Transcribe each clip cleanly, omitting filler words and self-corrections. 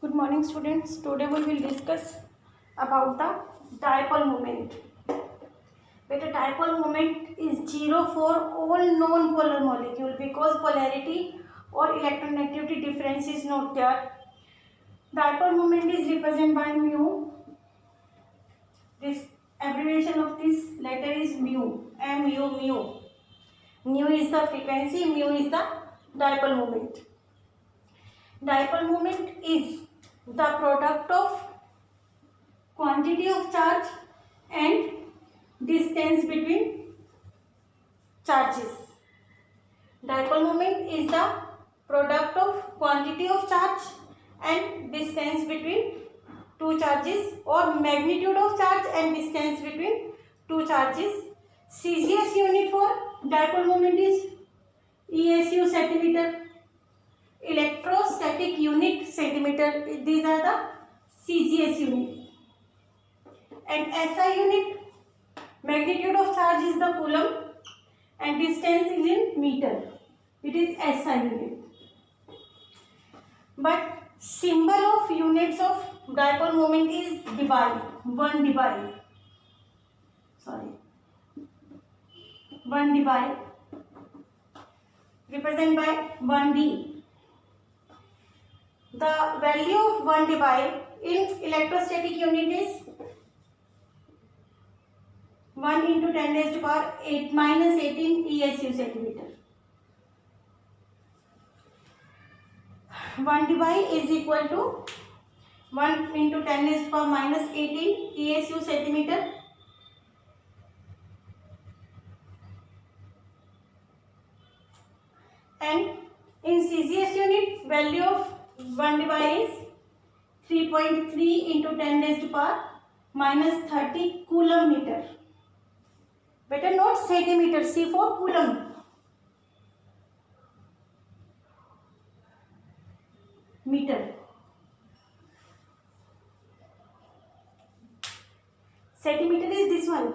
Good morning, students. Today we will discuss about the dipole moment. Beta, dipole moment is zero for all non-polar molecule because polarity or electronegativity difference is not there. Dipole moment is represented by mu. This abbreviation of this letter is mu. Mu. Mu is the frequency. Mu is the dipole moment. Dipole moment is the product of quantity of charge and distance between charges. Dipole moment is the product of quantity of charge and distance between two charges, or magnitude of charge and distance between two charges. CGS unit for dipole moment is ESU centimeter. Electrostatic unit centimeter. These are the CGS unit. And SI unit, magnitude of charge is the coulomb and distance is in meter. It is SI unit. But symbol of units of dipole moment is debye. 1 debye. 1 debye represented by 1D. The value of 1 debye in electrostatic unit is 1 into 10 raised to power 8 minus 18 ESU centimeter. 1 debye is equal to 1 into 10 raised to power minus 18 ESU centimeter. And in CGS unit, value of 1 debye is 3.3 into 10 raised to power minus 30 coulomb meter. Better not centimeter, C for coulomb. Meter. Centimeter is this one.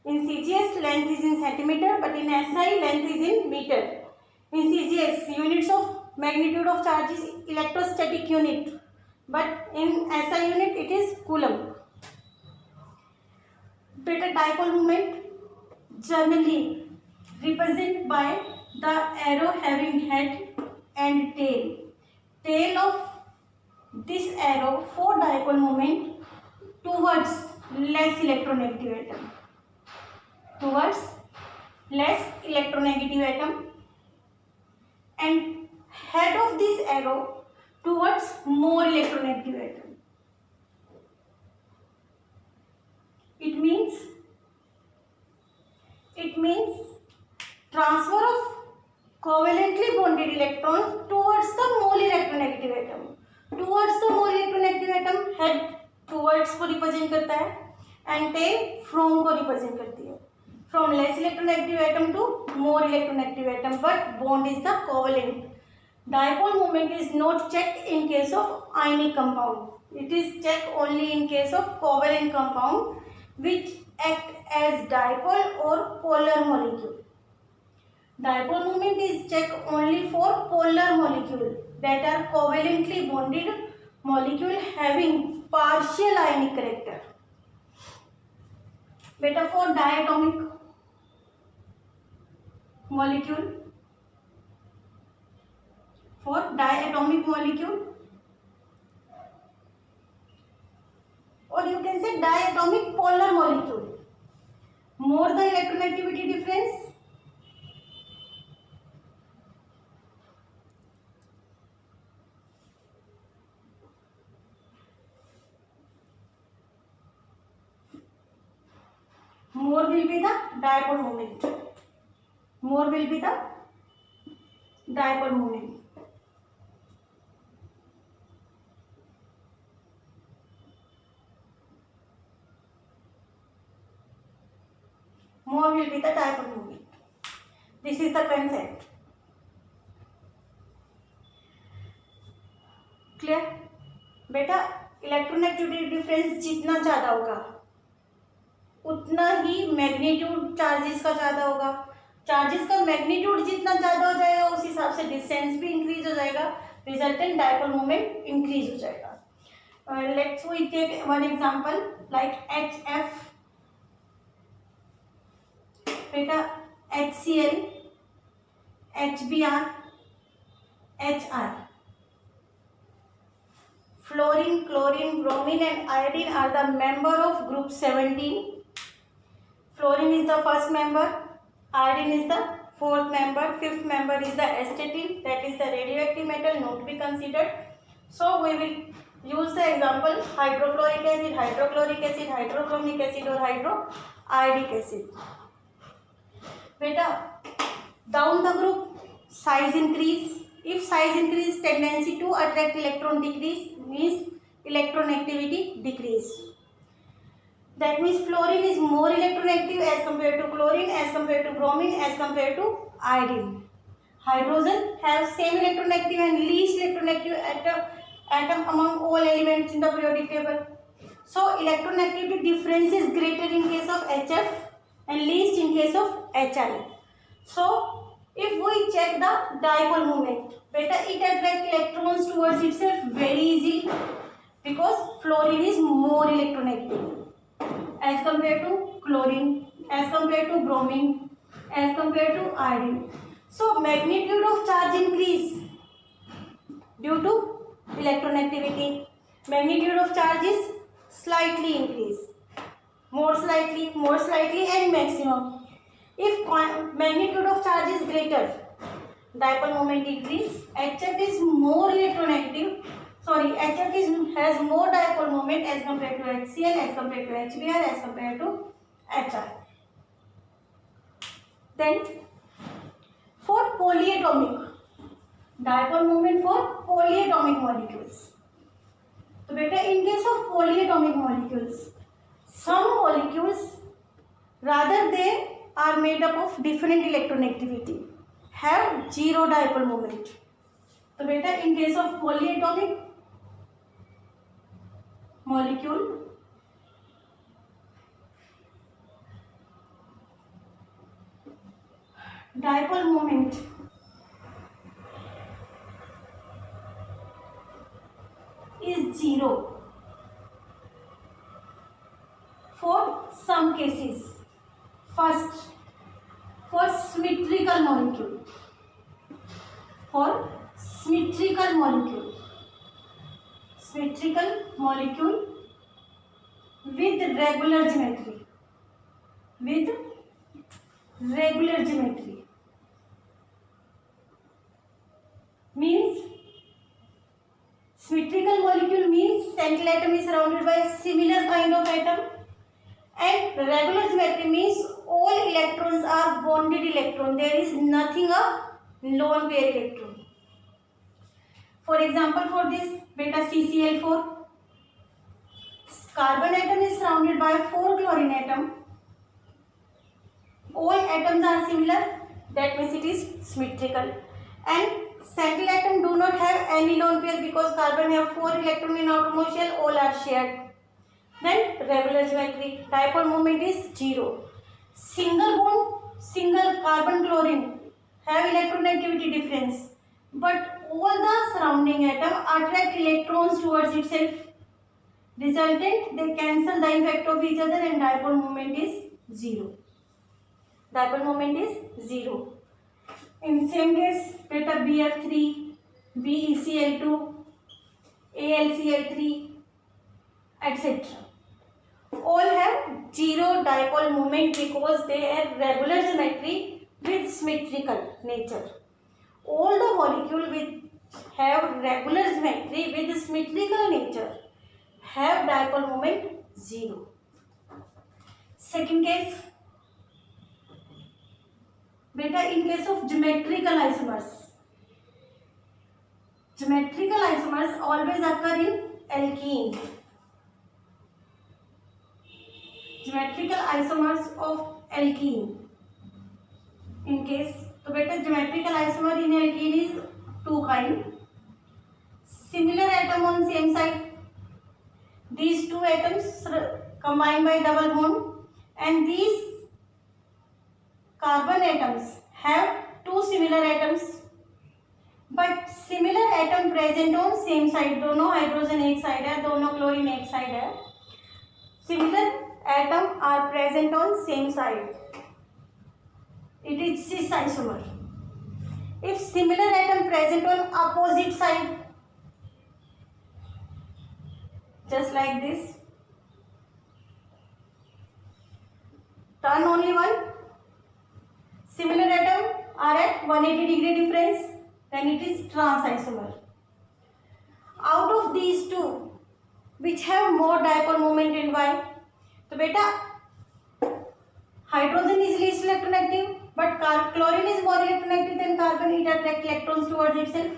In CGS, length is in centimeter, but in SI, length is in meter. In CGS, units of magnitude of charge is electrostatic unit, but in SI unit, it is coulomb. Beta, dipole moment generally represented by the arrow having head and tail. Tail of this arrow for dipole moment towards less electronegative atom. Towards less electronegative atom, and head of this arrow towards more electronegative atom. It means transfer of covalently bonded electrons towards the more electronegative atom. Towards the more electronegative atom, head towards को represent करता है and tail from को represent करती है. From less electronegative atom to more electronegative atom, but bond is the covalent. Dipole moment is not checked in case of ionic compound. It is checked only in case of covalent compound which act as dipole or polar molecule. Dipole moment is checked only for polar molecule, that are covalently bonded molecule having partial ionic character. Beta, for diatomic molecule, or you can say diatomic polar molecule, more the electronegativity difference, more will be the dipole moment. More will be the dipole moment. More will be the dipole moment. This is the concept. Clear? बेटा, electronegativity difference जितना ज़्यादा होगा उतना ही magnitude charges का ज़्यादा होगा. Charges का magnitude जितना ज़्यादा हो जाएगा उस हिसाब से डिस्टेंस भी इंक्रीज हो जाएगा. रिजल्टेंट डायपोल मोमेंट इंक्रीज हो जाएगा. Let's we take one example like HF, बेटा HCl, HBr, HI. Fluorine, chlorine, bromine and iodine are the member of group 17. Fluorine is the first member, iodine is the fourth member, fifth member is the astatine, that is the radioactive metal not to be considered. So we will use the example hydrofluoric acid, hydrochloric acid, hydrochromic acid or hydroiodic acid. Beta, down the group, size increase. If size increase, tendency to attract electron decrease, means electronactivity decrease. That means fluorine is more electronegative as compared to chlorine, as compared to bromine, as compared to iodine. Hydrogen have same electronegative and least electronegative atom among all elements in the periodic table. So electronegativity difference is greater in case of HF and least in case of HI. So if we check the dipole moment, beta, it attracts electrons towards itself very easily because fluorine is more electronegative as compared to chlorine, as compared to bromine, as compared to iodine. So magnitude of charge increase due to electronegativity. Magnitude of charge is slightly increase, more slightly and maximum. If magnitude of charge is greater, dipole moment increase. HF is more electronegative. HF has more dipole moment as compared to HCl, as compared to HBr, as compared to HI. Then for polyatomic, dipole moment for polyatomic molecules. So beta, in case of polyatomic molecules, some molecules, rather they are made up of different electronegativity, have zero dipole moment. So beta, in case of polyatomic molecule, dipole moment is zero for some cases. First, for symmetrical molecule. For symmetrical molecule. Symmetrical molecule with regular geometry. With regular geometry. Means symmetrical molecule means central atom is surrounded by similar kind of atom, and regular geometry means all electrons are bonded electron. There is nothing a lone pair electron. For example, for this beta CCl4, carbon atom is surrounded by 4 chlorine atom. All atoms are similar, that means it is symmetrical. And central atom do not have any lone pair because carbon have 4 electrons in outermost shell, all are shared. Then regular geometry, dipole moment is zero. Single bond, single carbon chlorine have electronegativity difference, but all the surrounding atom attract electrons towards itself. Resultant, they cancel the effect of each other and dipole moment is zero. Dipole moment is zero. In same case, beta BF3, BeCl2, AlCl3, etc. All have zero dipole moment because they have regular geometry with symmetrical nature. All the molecules which have regular geometry with symmetrical nature have dipole moment zero. Second case, beta, in case of geometrical isomers. Geometrical isomers always occur in alkene. Geometrical isomers of alkene. In case, so beta, geometrical isomer in alkene is two kind. Similar atom on same side. These two atoms combined by double bond, and these carbon atoms have two similar atoms. But similar atom present on same side, दोनों hydrogen एक side है, दोनों chlorine एक side है. Similar atom are present on same side, it is cis isomer. If similar atom present on opposite side, just like this, turn only one, similar atom are at 180 degree difference, then it is trans isomer. Out of these two, which have more dipole moment in Y, तो बेटा hydrogen is least electronegative, but chlorine is more electronegative than carbon. It attracts electrons towards itself,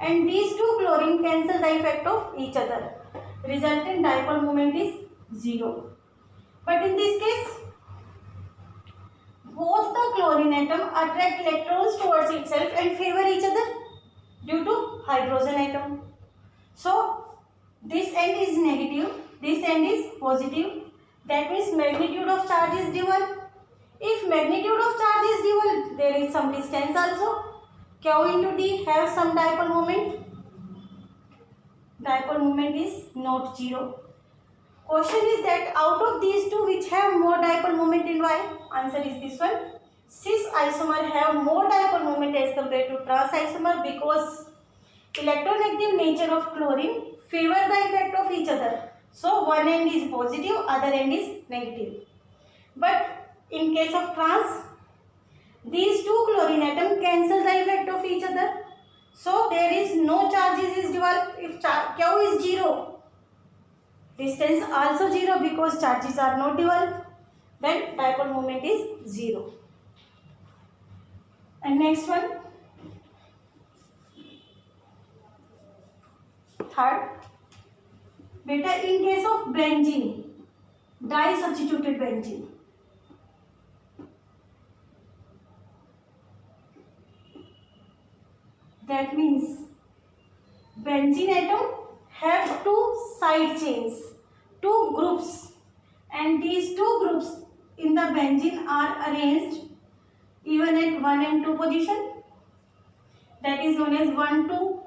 and these two chlorine cancel the effect of each other. Resultant dipole moment is 0. But in this case, both the chlorine atom attract electrons towards itself and favor each other due to hydrogen atom. So this end is negative, this end is positive. That means magnitude of charge is dual. If magnitude of charge is dual, there is some distance also. Q into D have some dipole moment. Dipole moment is not 0. Question is that out of these two, which have more dipole moment in Y? Answer is this one. Cis isomer have more dipole moment as compared to trans isomer because electronegative nature of chlorine favor the effect of each other. So one end is positive, other end is negative. But in case of trans, these two chlorine atom cancel the effect of each other. So there is no charges is dual. If Q is 0, distance also 0 because charges are not dual. Then dipole moment is 0. And next one, third. Beta, in case of benzene, di-substituted benzene, that means benzene atom have two side chains, two groups, and these two groups in the benzene are arranged even at 1 and 2 position. That is known as 1,2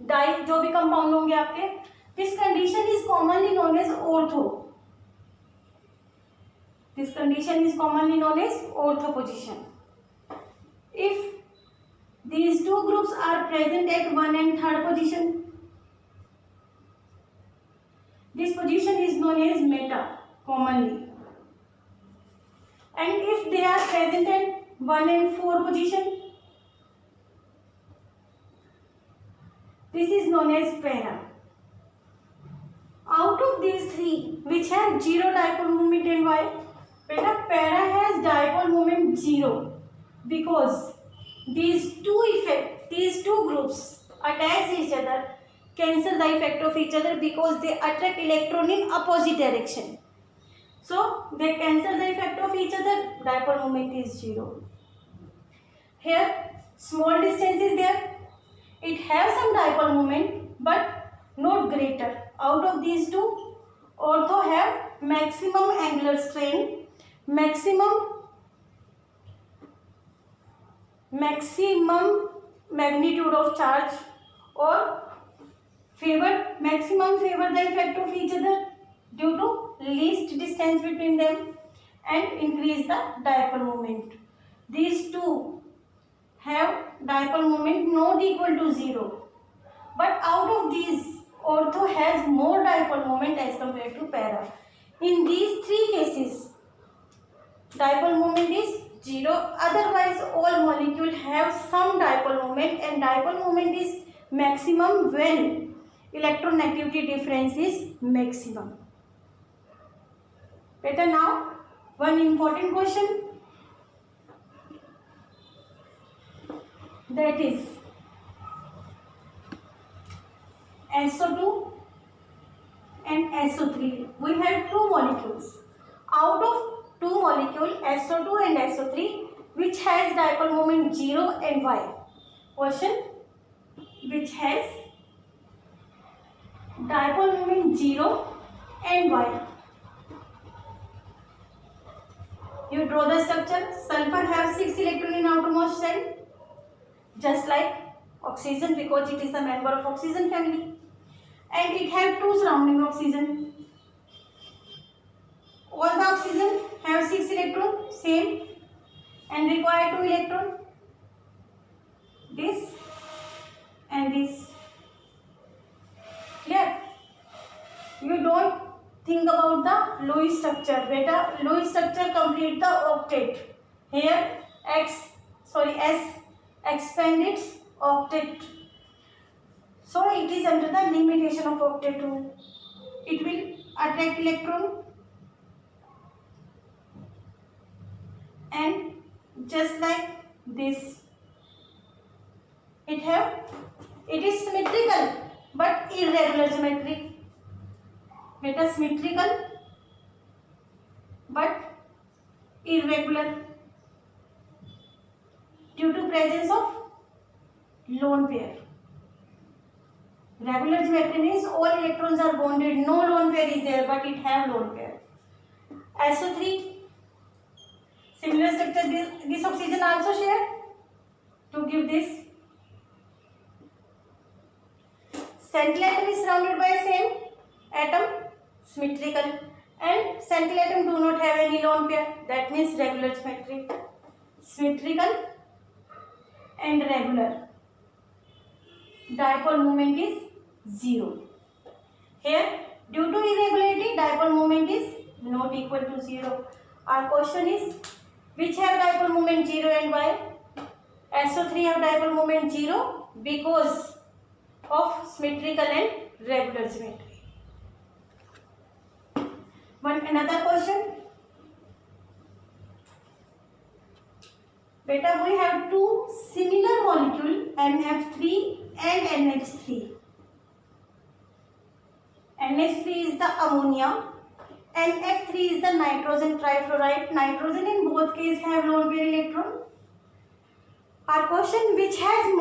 di, जो भी compound होंगे आपके. This condition is commonly known as ortho. This condition is commonly known as ortho position. If these two groups are present at 1 and 3rd position, this position is known as meta commonly. And if they are present at 1 and 4 position, this is known as para. Out of these three, which have 0 dipole moment in Y, beta, para has dipole moment 0 because these two groups attach each other, cancel the effect of each other because they attract electron in opposite direction. So they cancel the effect of each other, dipole moment is 0. Here small distance is there, it has some dipole moment but not greater. Out of these two, ortho have maximum angular strain, maximum magnitude of charge, or maximum favor the effect of each other due to least distance between them and increase the dipole moment. These two have dipole moment not equal to 0, but out of these, ortho has more dipole moment as compared to para. In these three cases, dipole moment is 0. Otherwise, all molecules have some dipole moment, and dipole moment is maximum when electronegativity difference is maximum. Better now, one important question, that is SO2 and SO3. We have two molecules. Out of two molecules, SO2 and SO3, which has dipole moment 0 and Y. Question, which has dipole moment 0 and Y. You draw the structure. Sulfur have 6 electrons in outermost shell. just like oxygen, because it is a member of oxygen family, and it have two surrounding oxygen. All the oxygen have 6 electron, same, and require 2 electron. This and this. Clear? You don't think about the Lewis structure. Beta, Lewis structure complete the octet. Here S expand its octet. So it is under the limitation of octet rule. It will attract electron, and just like this. It is symmetrical but irregular geometry. Beta, symmetrical but irregular due to presence of lone pair. Regular geometry means all electrons are bonded, no lone pair is there, but it have lone pair. SO3, similar structure. This oxygen also shared to give this. Central atom is surrounded by same atom, symmetrical, and central atom do not have any lone pair. That means regular geometry. Symmetrical and regular. Dipole moment is 0. Here, due to irregularity, dipole moment is not equal to 0. Our question is, which have dipole moment 0 and why? SO3 have dipole moment 0 because of symmetrical and regular geometry. Another question. Beta, we have two similar molecule NF3 and NH3. NH3 is the ammonia, NF3 is the nitrogen trifluoride. Nitrogen in both cases have lone pair electron. Our question, which has more